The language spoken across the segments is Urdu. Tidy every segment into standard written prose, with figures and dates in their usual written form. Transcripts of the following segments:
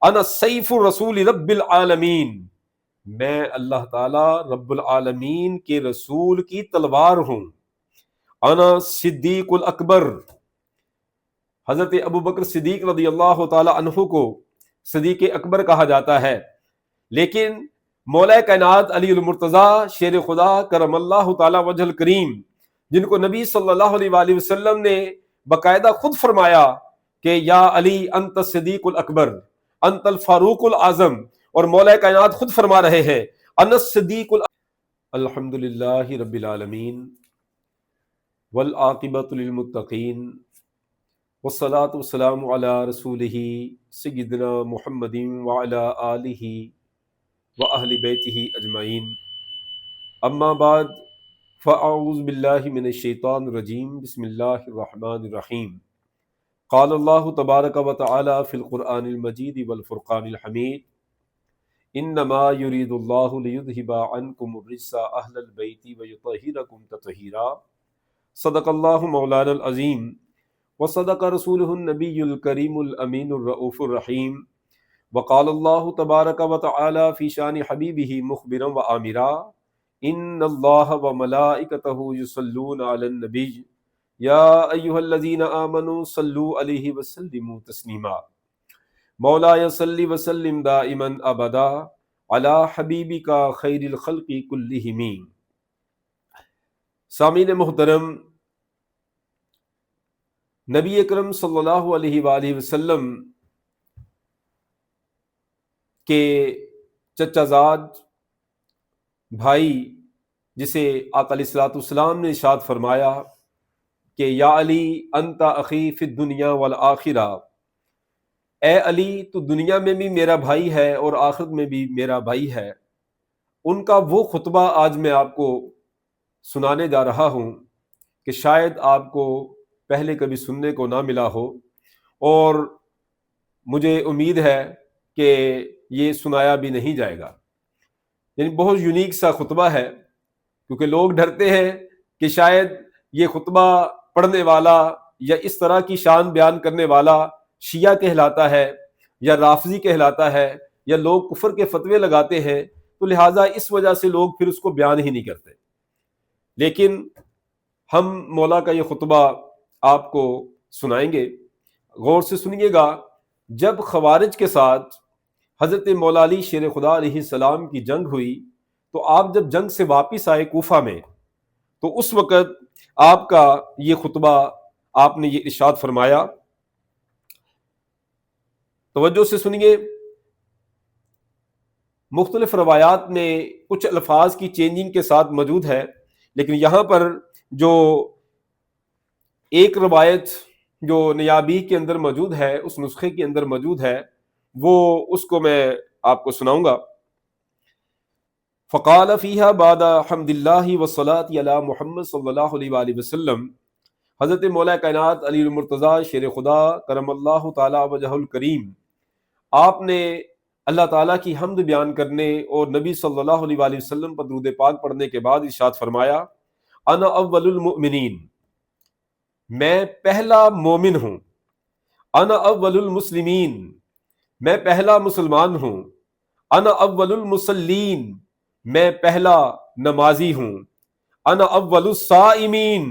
انا سیف الرسول رب العالمین، میں اللہ تعالی رب العالمین کے رسول کی تلوار ہوں۔ انا صدیق الاکبر، حضرت ابو بکر صدیق رضی اللہ تعالی عنہ کو صدیق اکبر کہا جاتا ہے، لیکن مولا کائنات علی المرتضیٰ شیر خدا کرم اللہ تعالی وجہ الکریم، جن کو نبی صلی اللہ علیہ وآلہ وسلم نے باقاعدہ خود فرمایا کہ یا علی انت صدیق الاکبر انت الفاروق الاعظم، اور مولا کائنات خود فرما رہے ہیں انا الصدیق الحمد للہ رب العالمین والعاقبۃ للمتقین والصلاۃ والسلام علی رسولہ سیدنا محمد وعلی آلہ واہل بیتہ اجمعین، اما بعد فاعوذ باللہ من الشیطان الرجیم، بسم اللہ الرحمن الرحیم۔ قال اللہ تبارک و تعالی فی القرآن المجید والفرقان الحمید، انما یرید اللہ لیذہب عنکم الرجس اہل البیت ویطہرکم تطہیرا، صدق اللہ مولانا العظیم وصدق رسولہ النبی الکریم الامین الرؤوف الرحیم۔ وقال اللہ تبارک و تعالی فی شان حبیبہ مخبرا وآمرا، ان اللہ وملائکتہ یصلون علی النبی یا ایہا الذین آمنوا صلوا علیہ وسلموا تسلیما، مولایا صلی وسلم دائما ابدا علی حبیبک خیر الخلق کلہم۔ سامعین محترم، نبی اکرم صلی اللہ علیہ وآلہ وسلم کے چچا زاد بھائی، جسے آقا علیہ الصلوۃ والسلام نے ارشاد فرمایا کہ یا علی انت اخی فی الدنیا والآخرہ، اے علی تو دنیا میں بھی میرا بھائی ہے اور آخرت میں بھی میرا بھائی ہے، ان کا وہ خطبہ آج میں آپ کو سنانے جا رہا ہوں کہ شاید آپ کو پہلے کبھی سننے کو نہ ملا ہو، اور مجھے امید ہے کہ یہ سنایا بھی نہیں جائے گا۔ یعنی بہت یونیک سا خطبہ ہے، کیونکہ لوگ ڈرتے ہیں کہ شاید یہ خطبہ پڑھنے والا یا اس طرح کی شان بیان کرنے والا شیعہ کہلاتا ہے یا رافضی کہلاتا ہے، یا لوگ کفر کے فتوے لگاتے ہیں، تو لہٰذا اس وجہ سے لوگ پھر اس کو بیان ہی نہیں کرتے۔ لیکن ہم مولا کا یہ خطبہ آپ کو سنائیں گے، غور سے سنیے گا۔ جب خوارج کے ساتھ حضرت مولا علی شیر خدا علیہ السلام کی جنگ ہوئی، تو آپ جب جنگ سے واپس آئے کوفہ میں، تو اس وقت آپ کا یہ خطبہ آپ نے یہ ارشاد فرمایا، توجہ سے سنیے۔ مختلف روایات میں کچھ الفاظ کی چینجنگ کے ساتھ موجود ہے، لیکن یہاں پر جو ایک روایت جو نیابی کے اندر موجود ہے، اس نسخے کے اندر موجود ہے، وہ اس کو میں آپ کو سناؤں گا۔ فقال فیہا بعد حمد اللہ والصلاة علی محمد صلی اللہ علیہ وآلہ وسلم، حضرت مولا کائنات علی المرتضیٰ شیر خدا کرم اللہ تعالی وجہ الکریم، آپ نے اللہ تعالیٰ کی حمد بیان کرنے اور نبی صلی اللہ علیہ وآلہ وسلم پر درود پاک پڑھنے کے بعد ارشاد فرمایا، انا اول المؤمنین، میں پہلا مومن ہوں۔ انا اول المسلمین، میں پہلا مسلمان ہوں۔ انا اول المصلین، میں پہلا نمازی ہوں۔ انا اول الصائمین،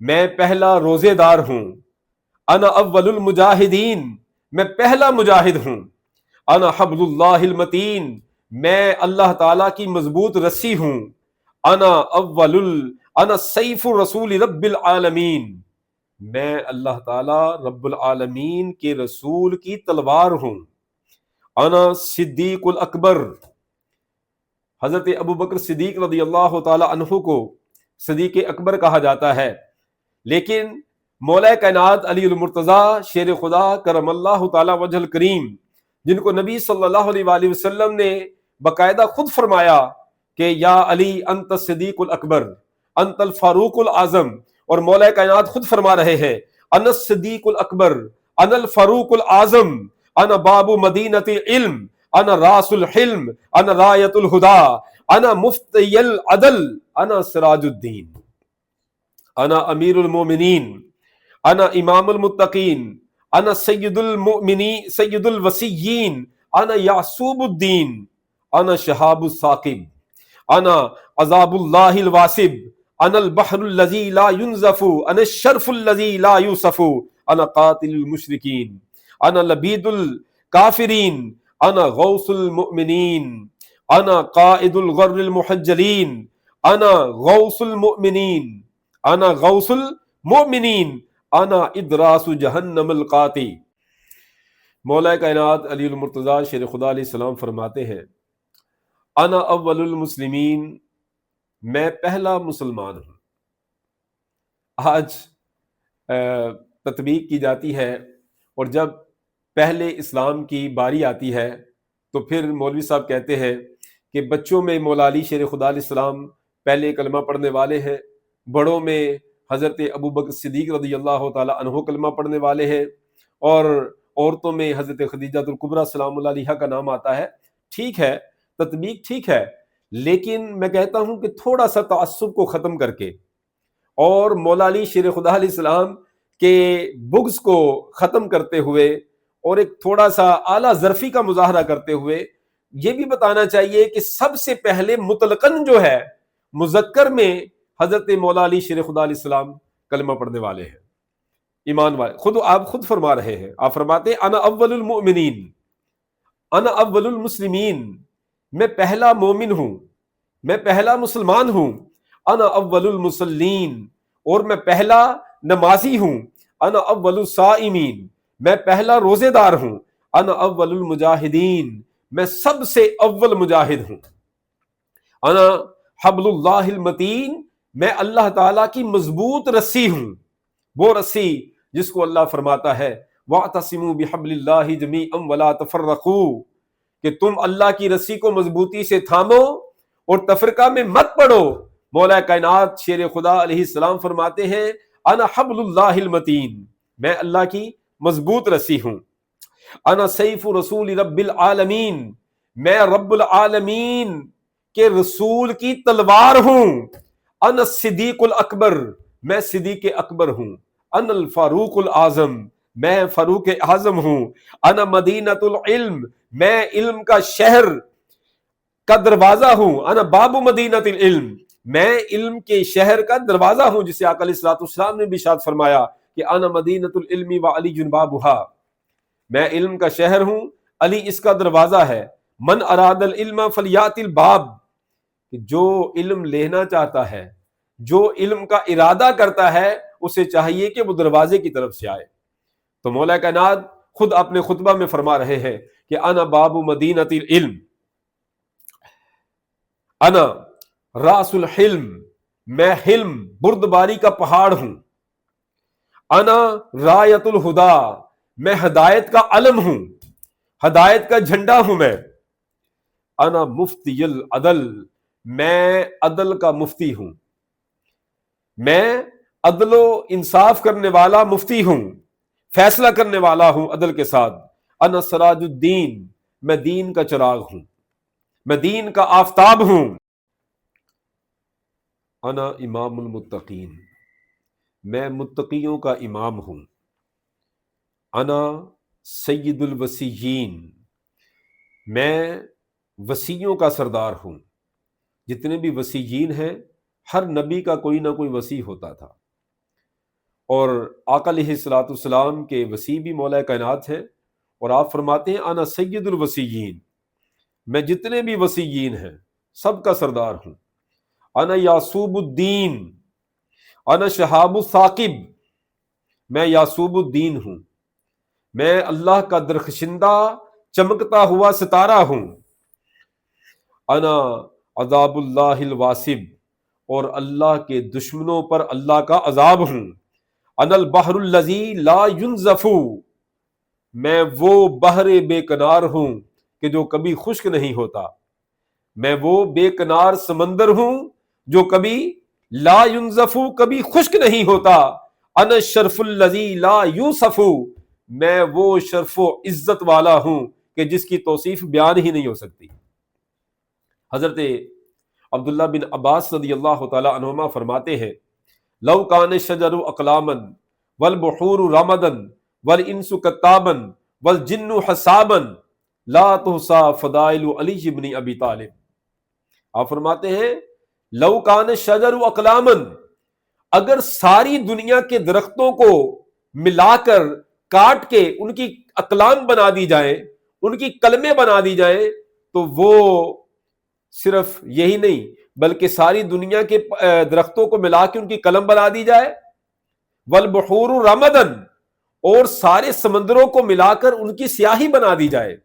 میں پہلا روزے دار ہوں۔ انا اول المجاہدین، میں پہلا مجاہد ہوں۔ انا حبل اللہ المتین، میں اللہ تعالیٰ کی مضبوط رسی ہوں۔ انا سیف الرسول رب العالمین، میں اللہ تعالیٰ رب العالمین کے رسول کی تلوار ہوں۔ انا صدیق الاکبر، حضرت ابو بکر صدیق رضی اللہ تعالی عنہ کو صدیق اکبر کہا جاتا ہے، لیکن مولا کائنات علی المرتضیٰ شیر خدا کرم اللہ تعالی وجہ الکریم، جن کو نبی صلی اللہ علیہ وآلہ وسلم نے باقاعدہ خود فرمایا کہ یا علی انت صدیق الاکبر انت الفاروق الاعظم، اور مولا کائنات خود فرما رہے ہیں انا الصدیق الاکبر انا الفاروق الاعظم، انا باب مدینۃ علم، انا راس الحلم، انا رایت الہدی، انا مفتی العدل، انا سراج الدین، انا امیر المومنین، انا امام المتقین، انا سید المؤمنین سید الوسیین، انا یعصوب الدین، انا شہاب الثاقب، انا عذاب اللہ الواسب، انا البحر الذی لا ينزف، انا الشرف الذی لا یوصف، انا قاتل المشرکین، انا لبید الکافرین، انا غوث المؤمنین، انا قائد الغر المحجلین، انا غوث المؤمنین، انا غوث المؤمنین، انا ادراس جہنم القاتی۔ مولا کائنات علی المرتضیٰ شیر خدا علیہ السلام فرماتے ہیں انا اول المسلمین، میں پہلا مسلمان ہوں۔ آج تطبیق کی جاتی ہے، اور جب پہلے اسلام کی باری آتی ہے تو پھر مولوی صاحب کہتے ہیں کہ بچوں میں مولا علی شیر خدا علیہ السلام پہلے کلمہ پڑھنے والے ہیں، بڑوں میں حضرت ابو بکر صدیق رضی اللہ تعالی عنہ کلمہ پڑھنے والے ہیں، اور عورتوں میں حضرت خدیجہ الکبریٰ سلام اللہ علیہا کا نام آتا ہے۔ ٹھیک ہے، تطبیق ٹھیک ہے، لیکن میں کہتا ہوں کہ تھوڑا سا تعصب کو ختم کر کے اور مولا علی شیر خدا علیہ السلام کے بغض کو ختم کرتے ہوئے اور ایک تھوڑا سا اعلیٰ ظرفی کا مظاہرہ کرتے ہوئے یہ بھی بتانا چاہیے کہ سب سے پہلے مطلقاً جو ہے مذکر میں حضرت مولا علی شیر خدا علیہ السلام کلمہ پڑھنے والے ہیں، ایمان والے۔ آپ خود فرما رہے ہیں، آپ فرماتے ہیں انا اول المؤمنین، انا اول المسلمین، میں پہلا مومن ہوں، میں پہلا مسلمان ہوں، انا اول المصلین، اور میں پہلا نمازی ہوں، انا اول الصائمین، میں پہلا روزے دار ہوں، انا اول المجاہدین، میں سب سے اول مجاہد ہوں، انا حبل اللہ المتین، میں اللہ تعالیٰ کی مضبوط رسی ہوں، وہ رسی جس کو اللہ فرماتا ہے وَاعْتَصِمُوا بِحَبْلِ اللَّهِ جَمِيعًا وَلَا تَفَرَّقُوا، کہ تم اللہ کی رسی کو مضبوطی سے تھامو اور تفرقہ میں مت پڑو۔ مولا کائنات شیر خدا علیہ السلام فرماتے ہیں انا حبل اللہ المتین، میں اللہ کی مضبوط رسی ہوں، انا سیف رسول رب العالمین، میں رب العالمین کے رسول کی تلوار ہوں، انا الصدیق الاکبر، میں صدیق اکبر ہوں، انا الفاروق الاعظم، میں فاروق اعظم ہوں، انا مدینۃ العلم، میں علم کا شہر کا دروازہ ہوں، انا باب مدینۃ العلم، میں علم کے شہر کا دروازہ ہوں، جسے آقا علیہ الصلوۃ والسلام نے بھی ارشاد فرمایا کہ انا مدینۃ العلم وعلی بابھا، میں علم کا شہر ہوں، علی اس کا دروازہ ہے، من اراد العلم فلیات الباب، کہ جو علم لینا چاہتا ہے، جو علم کا ارادہ کرتا ہے، اسے چاہیے کہ وہ دروازے کی طرف سے آئے۔ تو مولا کائنات خود اپنے خطبہ میں فرما رہے ہیں کہ انا باب مدینۃ العلم، انا راس الحلم، میں حلم بردباری کا پہاڑ ہوں، انا رایت الہدا، میں ہدایت کا علم ہوں، ہدایت کا جھنڈا ہوں میں، انا مفتی العدل، میں عدل کا مفتی ہوں، میں عدل و انصاف کرنے والا مفتی ہوں، فیصلہ کرنے والا ہوں عدل کے ساتھ، انا سراج الدین، میں دین کا چراغ ہوں، میں دین کا آفتاب ہوں، انا امام المتقین، میں متقیوں کا امام ہوں، انا سید الوسیین، میں وسیوں کا سردار ہوں۔ جتنے بھی وسیین ہیں، ہر نبی کا کوئی نہ کوئی وصی ہوتا تھا، اور آقا علیہ الصلوۃ والسلام کے وصی بھی مولا کائنات ہیں، اور آپ فرماتے ہیں انا سید الوسیین، میں جتنے بھی وصیین ہیں سب کا سردار ہوں، انا یعصوب الدین، انا شہاب الثاقب، میں یعصوب الدین ہوں، میں اللہ کا درخشندہ چمکتا ہوا ستارہ ہوں، انا عذاب اللہ الواسب، اور اللہ کے دشمنوں پر اللہ کا عذاب ہوں، انا البحر الذی لا ينزف، میں وہ بحر بے کنار ہوں کہ جو کبھی خشک نہیں ہوتا، میں وہ بے کنار سمندر ہوں جو کبھی لا ينزف، کبھی خشک نہیں ہوتا، انا الشرف الذی لا یوصف، میں وہ شرف و عزت والا ہوں کہ جس کی توصیف بیان ہی نہیں ہو سکتی۔ حضرت عبداللہ بن عباس رضی اللہ تعالی عنہما فرماتے ہیں لو کان الشجر اقلاما والبحور رمدا والانس کتابا والجن حسابا لا تحصى فضائل علی بن ابی طالب. آپ فرماتے ہیں لو کان الشجر اقلاما، اگر ساری دنیا کے درختوں کو ملا کر کاٹ کے ان کی اقلام بنا دی جائیں، ان کی کلمیں بنا دی جائیں، تو وہ صرف یہی نہیں بلکہ ساری دنیا کے درختوں کو ملا کے ان کی قلم بنا دی جائے. والبحور رمدن، اور سارے سمندروں کو ملا کر ان کی سیاہی بنا دی جائے.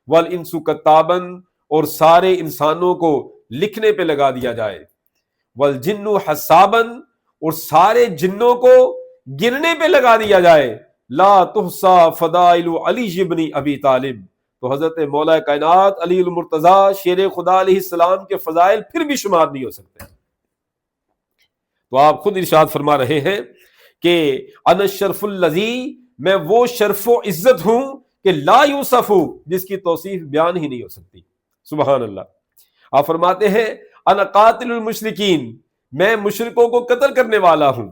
والانس کتابن، اور سارے انسانوں کو لکھنے پہ لگا دیا جائے. والجن حسابن، اور سارے جنوں کو گرنے پہ لگا دیا جائے. لا تحصى فضائل علی بن ابی طالب، تو حضرت مولا کائنات علی المرتضیٰ شیر خدا علیہ السلام کے فضائل پھر بھی شمار نہیں ہو سکتے. تو آپ خود ارشاد فرما رہے ہیں کہ انا الشرف الذی، میں وہ شرف و عزت ہوں کہ لا یوصف، جس کی توصیف بیان ہی نہیں ہو سکتی. سبحان اللہ. آپ فرماتے ہیں انا قاتل المشرکین، میں مشرکوں کو قتل کرنے والا ہوں.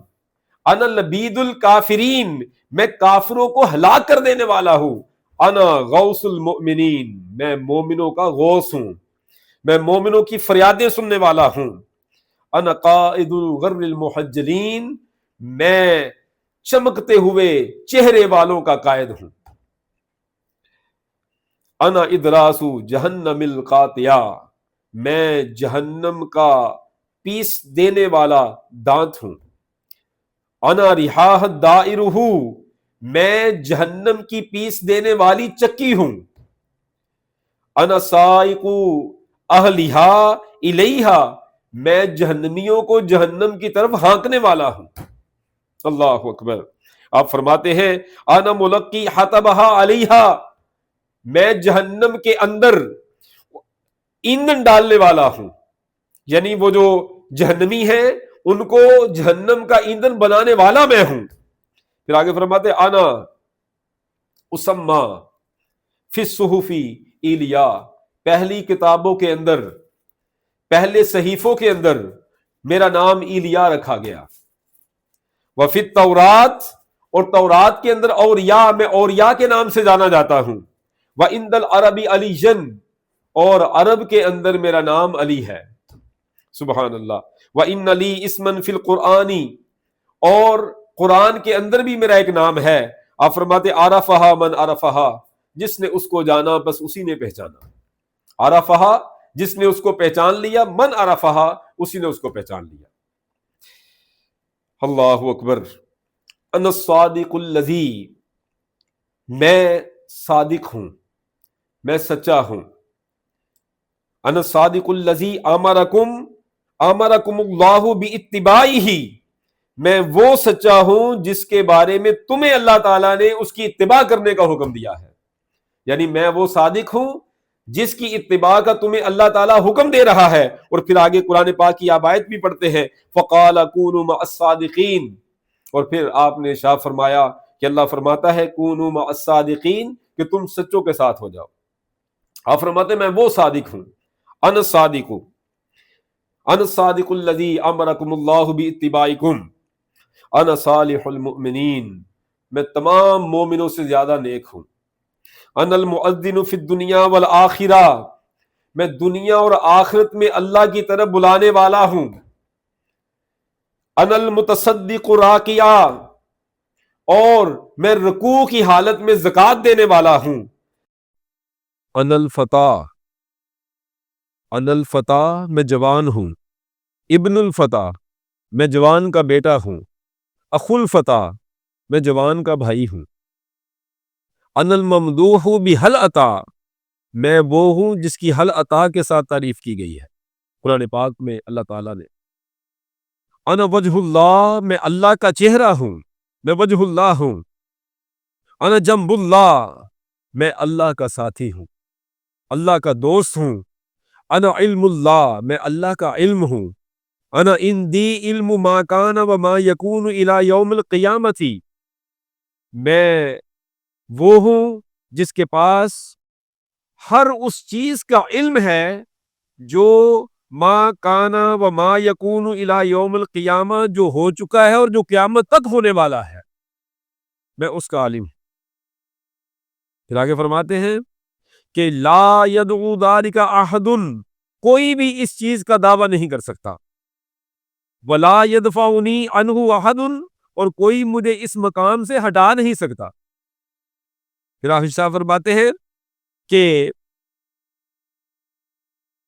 انا لبید الکافرین، میں کافروں کو ہلاک کر دینے والا ہوں. انا غوث المؤمنین، میں مومنوں کا غوث ہوں، میں مومنوں کی فریادیں سننے والا ہوں. انا قائد الغر المحجلین، میں چمکتے ہوئے چہرے والوں کا قائد ہوں. انا ادراس جہنم القاطیہ، میں جہنم کا پیس دینے والا دانت ہوں. انا ریحاہ دائرہ، میں جہنم کی پیس دینے والی چکی ہوں. انا سائق اہلیہا الیہا، میں جہنمیوں کو جہنم کی طرف ہانکنے والا ہوں. اللہ اکبر. آپ فرماتے ہیں انا ملقی حطبہا علیہا، میں جہنم کے اندر ایندھن ڈالنے والا ہوں. یعنی وہ جو جہنمی ہیں ان کو جہنم کا ایندھن بنانے والا میں ہوں. پھر آگے فرماتے انا اسما فی الصحف ایلیا، پہلی کتابوں کے اندر، پہلے صحیفوں کے اندر میرا نام ایلیا رکھا گیا. وفی التورات، اور تورات کے اندر اوریا، میں اوریا کے نام سے جانا جاتا ہوں. وعند العرب علی جن، اور عرب کے اندر میرا نام علی ہے. سبحان اللہ. وَإِنَّ لِي اسْمًا فِي الْقُرْآنِ، اور قرآن کے اندر بھی میرا ایک نام ہے. آپ فرماتے عرفہا من عرفہا، جس نے اس کو جانا بس اسی نے پہچانا. عرفہا، جس نے اس کو پہچان لیا، من عرفہا، اسی نے اس کو پہچان لیا. اللہ اکبر. انا الصادق الذی، میں صادق ہوں، میں سچا ہوں. انا الصادق الذی امرکم اللہ باتباعہ، میں وہ سچا ہوں جس کے بارے میں تمہیں اللہ تعالیٰ نے اس کی اتباع کرنے کا حکم دیا ہے. یعنی میں وہ صادق ہوں جس کی اتباع کا تمہیں اللہ تعالیٰ حکم دے رہا ہے. اور پھر آگے قرآن پاک کی آیت بھی پڑھتے ہیں فقال کونوا مع الصادقین، اور پھر آپ نے ارشاد فرمایا کہ اللہ فرماتا ہے کونوا مع الصادقین، کہ تم سچوں کے ساتھ ہو جاؤ. آپ فرماتے ہیں میں وہ صادق ہوں. انا الصادق، انا الصادق الذی امرکم اللہ باتباعکم، انا صالح المؤمنین، میں تمام مومنوں سے زیادہ نیک ہوں. انا المؤذن فی الدنیا والآخرہ، میں دنیا اور آخرت میں اللہ کی طرف بلانے والا ہوں. انا المتصدق راکعا، اور میں رکوع کی حالت میں زکوٰۃ دینے والا ہوں. انا الفتح، انا الفتح، میں جوان ہوں. ابن الفتح، میں جوان کا بیٹا ہوں. اخو الفتح، میں جوان کا بھائی ہوں. انا الممدوح بحل عطا، میں وہ ہوں جس کی حل عطا کے ساتھ تعریف کی گئی ہے قرآن پاک میں اللہ تعالیٰ نے. انا وجہ اللہ، میں اللہ کا چہرہ ہوں، میں وجہ اللہ ہوں. انا جنب اللہ، میں اللہ کا ساتھی ہوں، اللہ کا دوست ہوں. انا علم اللہ، میں اللہ کا علم ہوں. انا عندی علم ما کان وما یکون الی یوم القیامت، میں وہ ہوں جس کے پاس ہر اس چیز کا علم ہے جو ما کانا و ما یکون الی یوم القیامہ، جو ہو چکا ہے اور جو قیامت تک ہونے والا ہے. میں اس کا عالم ہوں۔ پھر آگے فرماتے ہیں کہ لا یدعو ذالک احد، کوئی بھی اس چیز کا دعویٰ نہیں کر سکتا، ولا یدفعنی عنہ احد، اور کوئی مجھے اس مقام سے ہٹا نہیں سکتا۔ پھر حافظ صاحب فرماتے ہیں کہ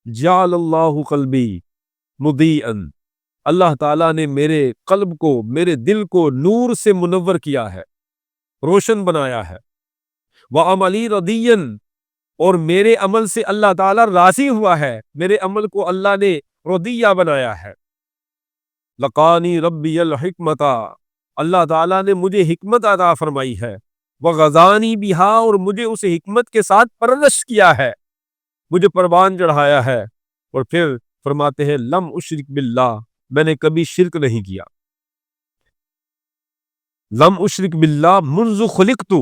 جعل اللہ قلبی مضیئا، اللہ تعالیٰ نے میرے قلب کو، میرے دل کو نور سے منور کیا ہے، روشن بنایا ہے۔ وعملی ردیا، اور میرے عمل سے اللہ تعالیٰ راضی ہوا ہے، میرے عمل کو اللہ نے رضیہ بنایا ہے۔ لقانی ربی الحکمت، اللہ تعالیٰ نے مجھے حکمت عطا فرمائی ہے۔ وغزانی بہا، اور مجھے اس حکمت کے ساتھ پرورش کیا ہے، مجھے پروان چڑھایا ہے۔ اور پھر فرماتے ہیں لم اشرک باللہ، میں نے کبھی شرک نہیں کیا۔ لم اشرک باللہ منذ خلقت،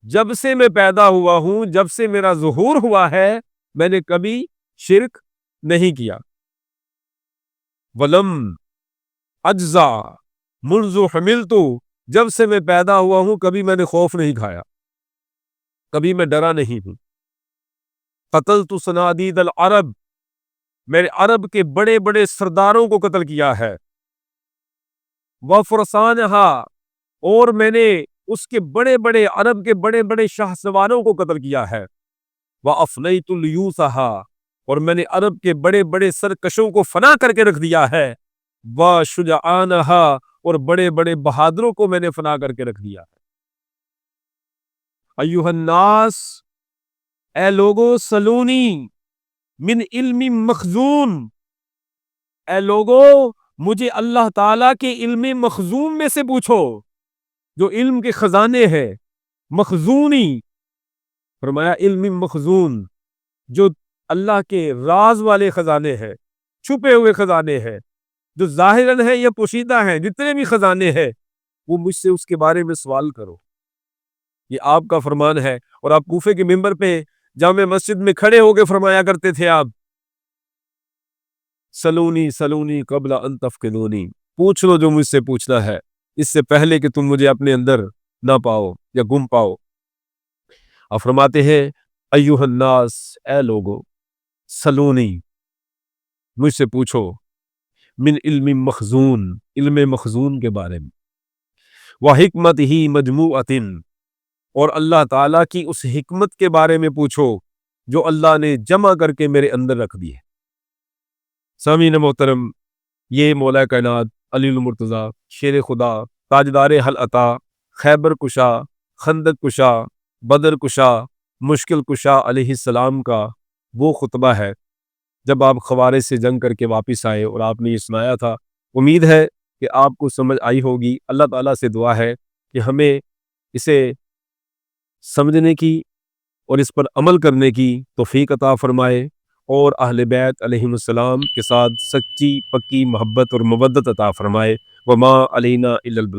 جب سے میں پیدا ہوا ہوں، جب سے میرا ظہور ہوا ہے، میں نے کبھی شرک نہیں کیا۔ ولم اجزع منذ حملت، جب سے میں پیدا ہوا ہوں کبھی میں نے خوف نہیں کھایا، کبھی میں ڈرا نہیں ہوں۔ قتلت صنادید العرب، میں نے عرب کے بڑے بڑے سرداروں کو قتل کیا ہے۔ وفرسانہا، اور میں نے اس کے بڑے بڑے عرب کے بڑے بڑے شاہ سواروں کو قتل کیا ہے۔ وافنیت لیوسہا، اور میں نے عرب کے بڑے بڑے سرکشوں کو فنا کر کے رکھ دیا ہے۔ وشجعانہا، اور بڑے بڑے بہادروں کو میں نے فنا کر کے رکھ دیا ہے۔ ایھا الناس، اے لوگو، سلونی من علم مخزون، اے لوگو مجھے اللہ تعالیٰ کے علم مخزون میں سے پوچھو، جو علم کے خزانے ہیں، مخزونی، فرمایا علم مخزون، جو اللہ کے راز والے خزانے ہیں، چھپے ہوئے خزانے ہیں، جو ظاہراً ہیں یا پوشیدہ ہیں، جتنے بھی خزانے ہیں وہ مجھ سے اس کے بارے میں سوال کرو۔ یہ آپ کا فرمان ہے، اور آپ کوفے کے ممبر پہ جامع مسجد میں کھڑے ہو کے فرمایا کرتے تھے آپ، سلونی سلونی قبل ان تفقدونی، پوچھ لو جو مجھ سے پوچھنا ہے، اس سے پہلے کہ تم مجھے اپنے اندر نہ پاؤ یا گم پاؤ۔ اور فرماتے ہیں ایھا الناس، اے لوگو، سلونی، مجھ سے پوچھو، من علم مخزون، علم مخزون کے بارے میں، وحکمت ہی مجموعۃ، اور اللہ تعالیٰ کی اس حکمت کے بارے میں پوچھو جو اللہ نے جمع کر کے میرے اندر رکھ دی ہے۔ سامعین محترم، یہ مولا کائنات علی المرتضیٰ شیر خدا تاجدار حل عطا خیبر کشا خندق کشا بدر کشا مشکل کشا علیہ السلام کا وہ خطبہ ہے جب آپ خوارج سے جنگ کر کے واپس آئے اور آپ نے یہ سنایا تھا۔ امید ہے کہ آپ کو سمجھ آئی ہوگی۔ اللہ تعالیٰ سے دعا ہے کہ ہمیں اسے سمجھنے کی اور اس پر عمل کرنے کی توفیق عطا فرمائے، اور اہل بیت علیہم السلام کے ساتھ سچی پکی محبت اور مودت عطا فرمائے۔ وما علینا الا البلاغ۔